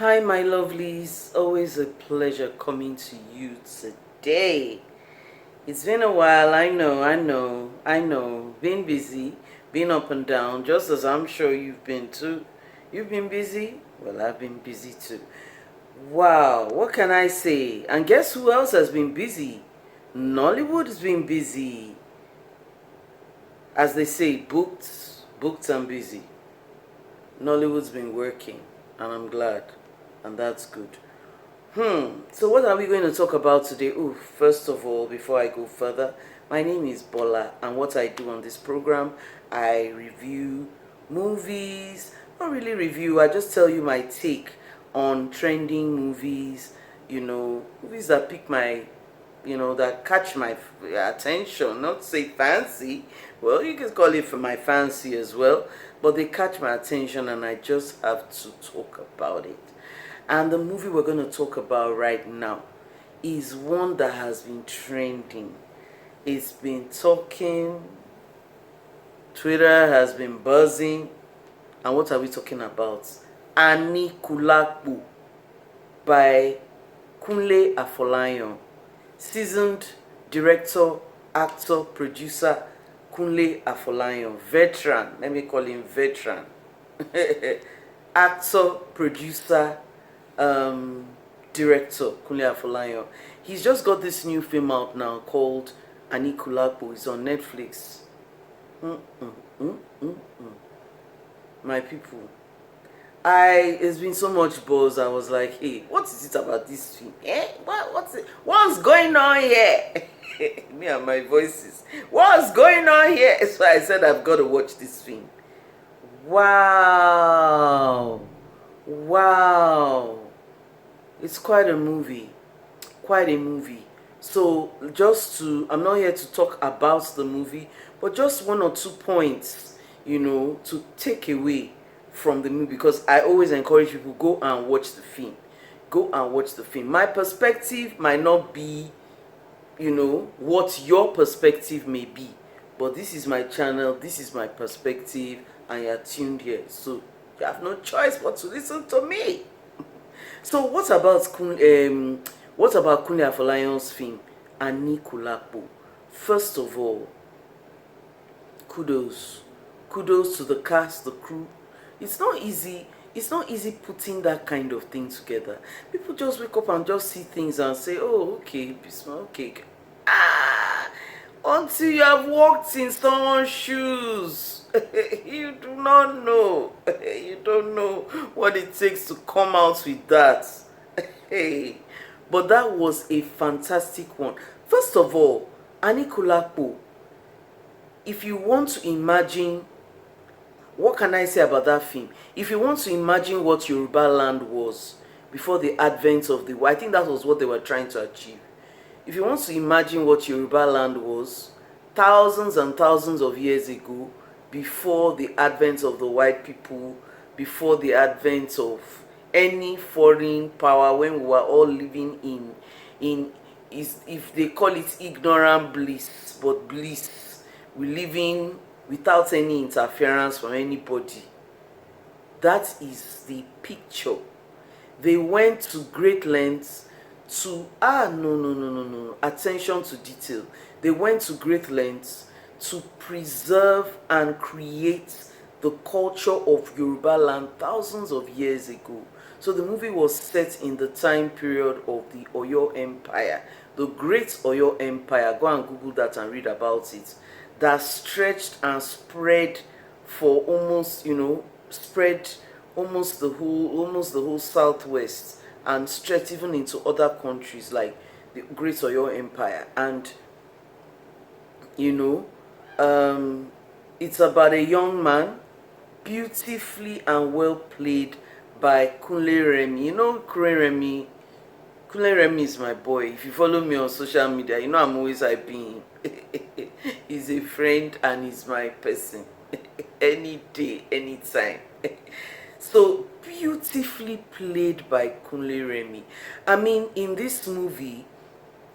Hi, my lovelies. Always a pleasure coming to you today. It's been a while. I know. Been busy, been up and down, just as I'm sure you've been too. You've been busy? Well, I've been busy too. Wow, what can I say? And guess who else has been busy? Nollywood has been busy. As they say, booked and busy. Nollywood's been working, and I'm glad, and that's good. So what are we going to talk about today? Oh, first of all, before I go further, my name is Bola, and what I do on this program, I review movies. Not really review, I just tell you my take on trending movies, movies that pick my, that catch my attention. Not say fancy, well, you can call it for my fancy as well, but they catch my attention and I just have to talk about it. And the movie we're going to talk about right now is one that has been trending. It's been talking, Twitter has been buzzing. And what are we talking about? Anikulapo by Kunle Afolayan. Seasoned director, actor, producer Kunle Afolayan. Veteran, let me call him veteran. Actor, producer, director Kunle Afolayan. He's just got this new film out now called Anikulapo. It's on Netflix. My people, it's been so much buzz. I was like, hey, what is it about this film? What's going on here? Me and my voices. What's going on here? So I said I've got to watch this film. Wow. It's quite a movie. So I'm not here to talk about the movie, but just one or two points, to take away from the movie, because I always encourage people, go and watch the film. My perspective might not be, what your perspective may be, but this is my channel, this is my perspective, and you're tuned here, so you have no choice but to listen to me. So what about Kunle Afolayan's film Anikulapo? First of all, kudos to the cast, the crew. It's not easy putting that kind of thing together. People just wake up and just see things and say, oh, okay, okay. Until you have walked in someone's shoes, you do not know. You don't know what it takes to come out with that. But that was a fantastic one. First of all, Anikulapo, if you want to imagine, what can I say about that film? If you want to imagine what Yoruba land was before the advent of I think that was what they were trying to achieve. If you want to imagine what Yoruba land was thousands and thousands of years ago, before the advent of the white people, before the advent of any foreign power, when we were all living if they call it ignorant bliss, but bliss, we living without any interference from anybody. That is the picture. They went to great lengths to no, attention to detail. They went to great lengths to preserve and create the culture of Yoruba land thousands of years ago. So the movie was set in the time period of the Oyo Empire, the Great Oyo Empire. Go and Google that and read about it. That stretched and spread for almost, spread almost the whole southwest, and stretched even into other countries like the Great Oyo Empire. And it's about a young man, beautifully and well played by Kunle Remi. Kunle Remi is my boy. If you follow me on social media, I'm always hyping him. He's a friend and he's my person. Any day, anytime. So beautifully played by Kunle Remi. I mean, in this movie,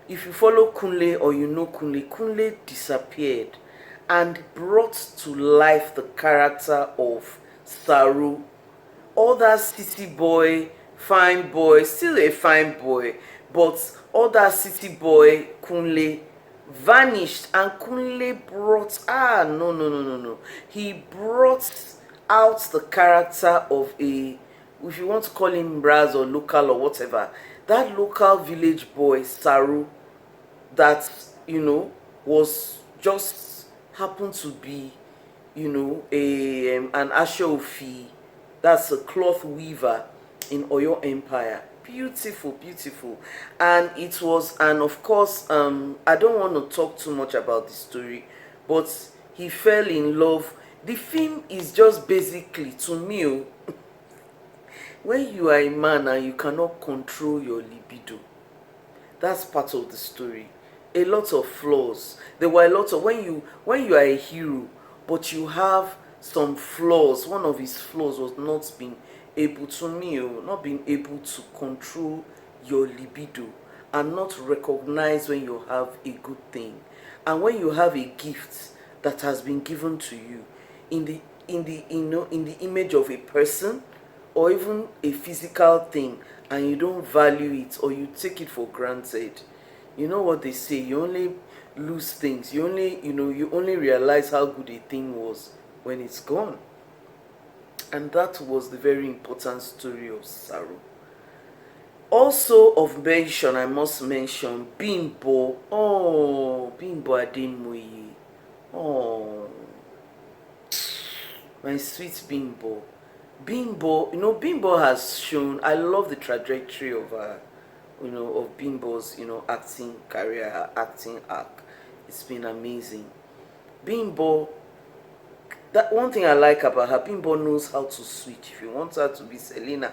if you follow Kunle or Kunle disappeared and brought to life the character of Saru. All that city boy, fine boy, still a fine boy, but other city boy Kunle vanished, and Kunle brought no, he brought out the character of a, if you want to call him Raz or local or whatever, that local village boy Saru, that was just happened to be a an Ashofi, that's a cloth weaver in Oyo Empire. Beautiful, beautiful. And it was, and of course, I don't want to talk too much about the story, but he fell in love. The film is just basically, to me, when you are a man and you cannot control your libido, that's part of the story. A lot of flaws. There were a lot of, when you are a hero, but you have some flaws. One of his flaws was not being able, to me, not being able to control your libido and not recognize when you have a good thing, and when you have a gift that has been given to you in the in the image of a person or even a physical thing, and you don't value it or you take it for granted. You know what they say, you only lose things, you only realize how good a thing was when it's gone. And that was the very important story of Saru. Also of mention, I must mention Bimbo. Oh, Bimbo Ademoye. Oh, my sweet Bimbo. Bimbo, Bimbo has shown, I love the trajectory of of Bimbo's, acting career, her acting arc. It's been amazing. Bimbo, that one thing I like about her, Bimbo knows how to switch. If you want her to be Selena,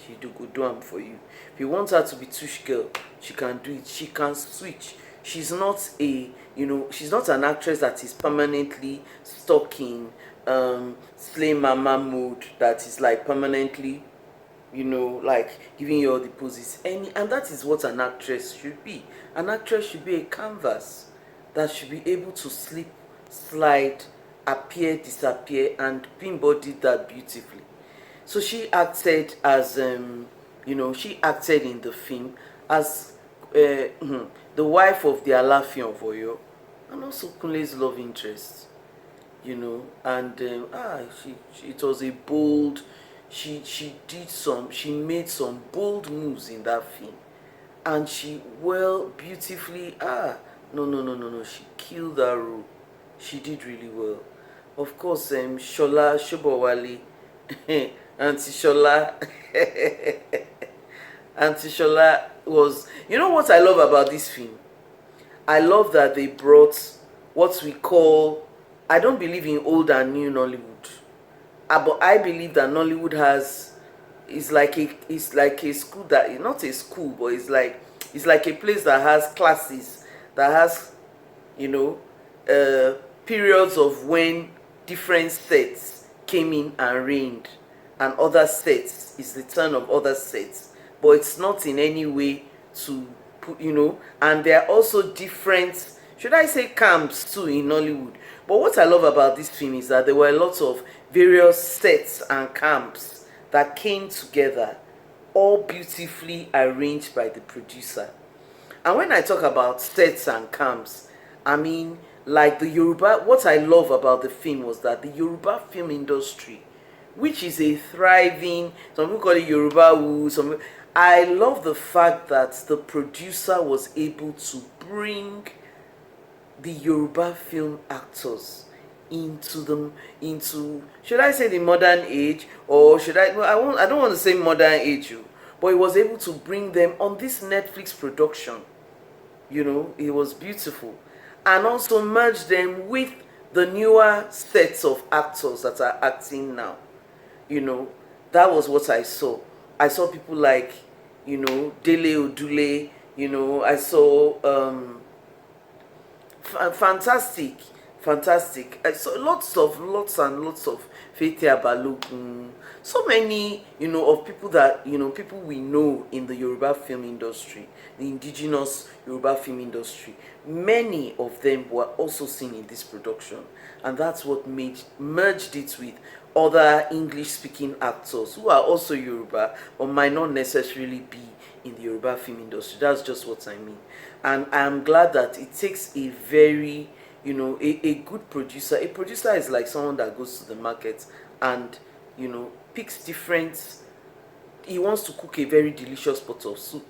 she do them for you. If you want her to be Tush Girl, she can do it. She can switch. She's not she's not an actress that is permanently stuck in slay mama mode, that is like permanently like giving you all the poses. And that is what an actress should be. An actress should be a canvas that should be able to slip, slide, appear, disappear, and Bimbo did that beautifully. So she acted as she acted in the film as the wife of the Alafin of Oyo, and also Kunle's love interest. And it was a bold, she made some bold moves in that film, and she beautifully, no, she killed that role. She did really well. Of course, Shola Shobowale, Auntie Shola, Auntie Shola was, what I love about this film? I love that they brought what we call, I don't believe in old and new Nollywood, but I believe that Nollywood it's like a school, that not a school, but it's like a place that has classes, that has periods of when different sets came in and reigned, and other sets is the turn of other sets, but it's not in any way to put, and there are also different, should I say, camps too in Nollywood. But what I love about this film is that there were a lot of various sets and camps that came together, all beautifully arranged by the producer. And when I talk about sets and camps, I mean, like the Yoruba, what I love about the film was that the Yoruba film industry, which is a thriving, some people call it Yoruba Woo, I love the fact that the producer was able to bring the Yoruba film actors into should I say the modern age, or should I, well, I don't want to say modern age, but he was able to bring them on this Netflix production. It was beautiful, and also merge them with the newer sets of actors that are acting now. That was what I saw. I saw people like Dele Odule. I saw fantastic. I saw lots and lots of Fetia Balogun. So many of people that people we know in the Yoruba film industry, the indigenous Yoruba film industry. Many of them were also seen in this production, and that's what merged it with other English speaking actors who are also Yoruba or might not necessarily be in the Yoruba film industry. That's just what I mean. And I'm glad that it takes a very, a good producer. A producer is like someone that goes to the market and, picks different, he wants to cook a very delicious pot of soup,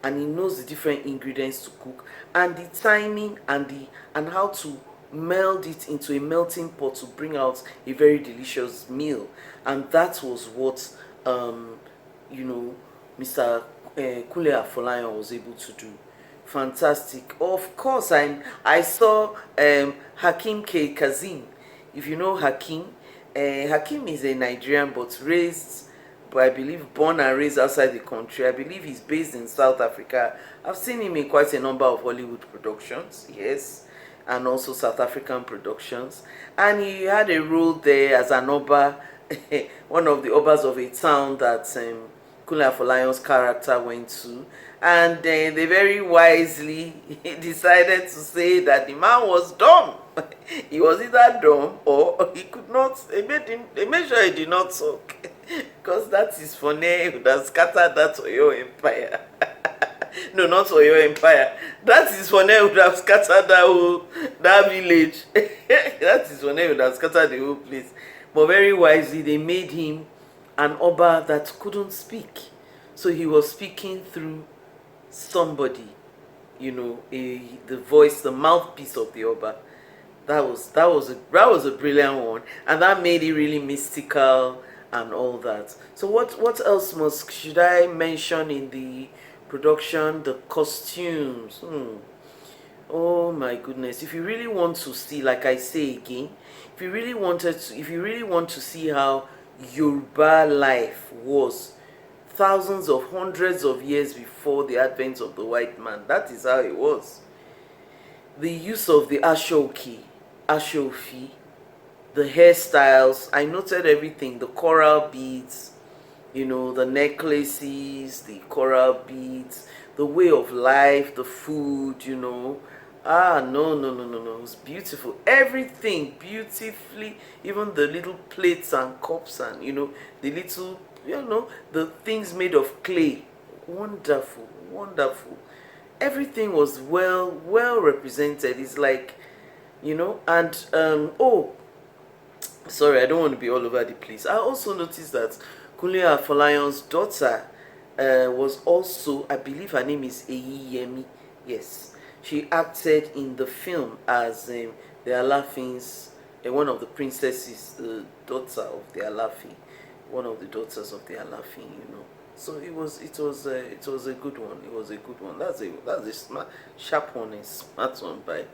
and he knows the different ingredients to cook and the timing and how to meld it into a melting pot to bring out a very delicious meal. And that was what you know Mr. Kunle Afolayan was able to do. Fantastic. Of course, I saw Hakim K Kazim. If you know Hakim, Hakim is a Nigerian but raised, but I believe born and raised outside the country. I believe he's based in South Africa. I've seen him in quite a number of Hollywood productions, yes, and also South African productions. And he had a role there as an Oba, one of the Obas of a town that Kunle Afolayan's character went to. And they very wisely decided to say that the man was dumb. He was either dumb or he could not. They made sure he did not talk, because that is funny. He would have scattered that Oyo empire. No, not Oyo empire. That is funny. He would have scattered that village. That is funny. He would have scattered the whole place. But very wisely, they made him an Oba that couldn't speak, so he was speaking through somebody, the voice, the mouthpiece of the Oba. That was a brilliant one, and that made it really mystical and all that. So what else should I mention in the production? The costumes. Oh my goodness! If you really want to see, like I say again, if you really want to see how Yoruba life was thousands of hundreds of years before the advent of the white man, that is how it was. The use of the ashoki, ashofi, the hairstyles, I noted everything, the coral beads, the necklaces, the coral beads, the way of life, the food, no, it was beautiful. Everything beautifully, even the little plates and cups and, the little, the things made of clay. Wonderful, wonderful. Everything was well represented. It's like, and sorry, I don't want to be all over the place. I also noticed that Kunle Afolayan's daughter was also, I believe her name is Eyiyemi. Yes, she acted in the film as the Alafin's, one of the princesses, the daughter of the Alafin, one of the daughters of the Alafin. So it was a good one. It was a good one. That's a smart, sharp one, a smart one by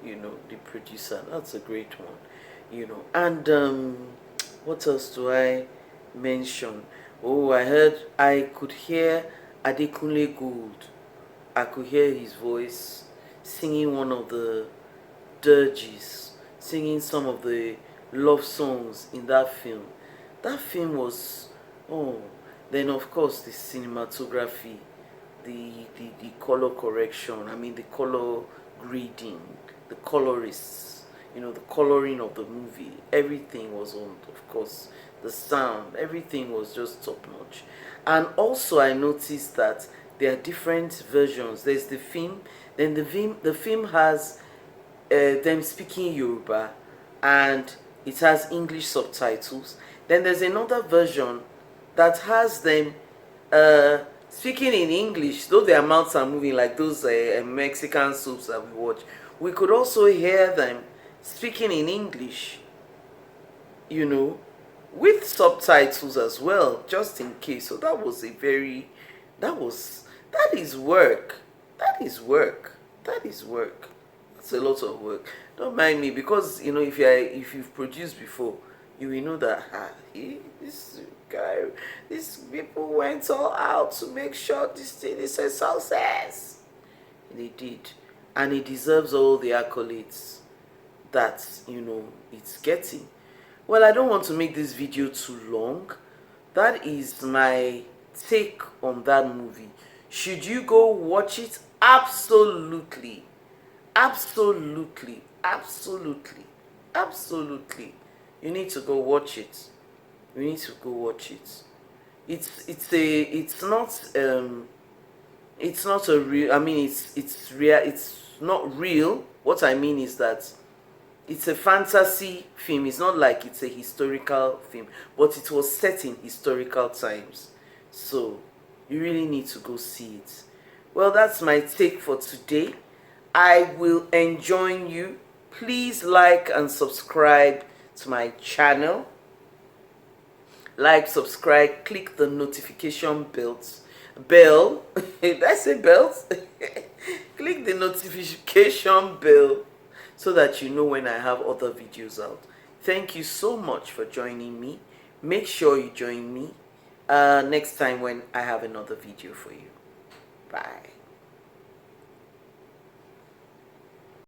the producer. That's a great one. And what else do I mention? Oh, I could hear Adekunle Gold. I could hear his voice singing one of the dirges, singing some of the love songs in that film. That film was, then of course the cinematography, the color correction, the color grading, the colorists, the coloring of the movie, everything was on, of course, the sound, everything was just top notch. And also I noticed that there are different versions. There's the film, then the film has them speaking Yoruba, and it has English subtitles. Then there's another version that has them speaking in English, though their mouths are moving like those Mexican soaps that we watch. We could also hear them speaking in English, with subtitles as well, just in case. So that is work. That's a lot of work. Don't mind me, because if you've produced before, you will know that these people went all out to make sure this thing is a success. They did, and it deserves all the accolades that it's getting. Well, I don't want to make this video too long. That is my take on that movie. Should you go watch it? Absolutely. You need to go watch it. You need to go watch it. It's not a real, I mean, it's real, it's not real. What I mean is that it's a fantasy film. It's not like it's a historical film, but it was set in historical times. So you really need to go see it. Well, that's my take for today. I will enjoin you. Please like and subscribe to my channel. Like, subscribe, click the notification bell. Did I say bells? Click the notification bell so that you know when I have other videos out. Thank you so much for joining me. Make sure you join me next time when I have another video for you. Bye.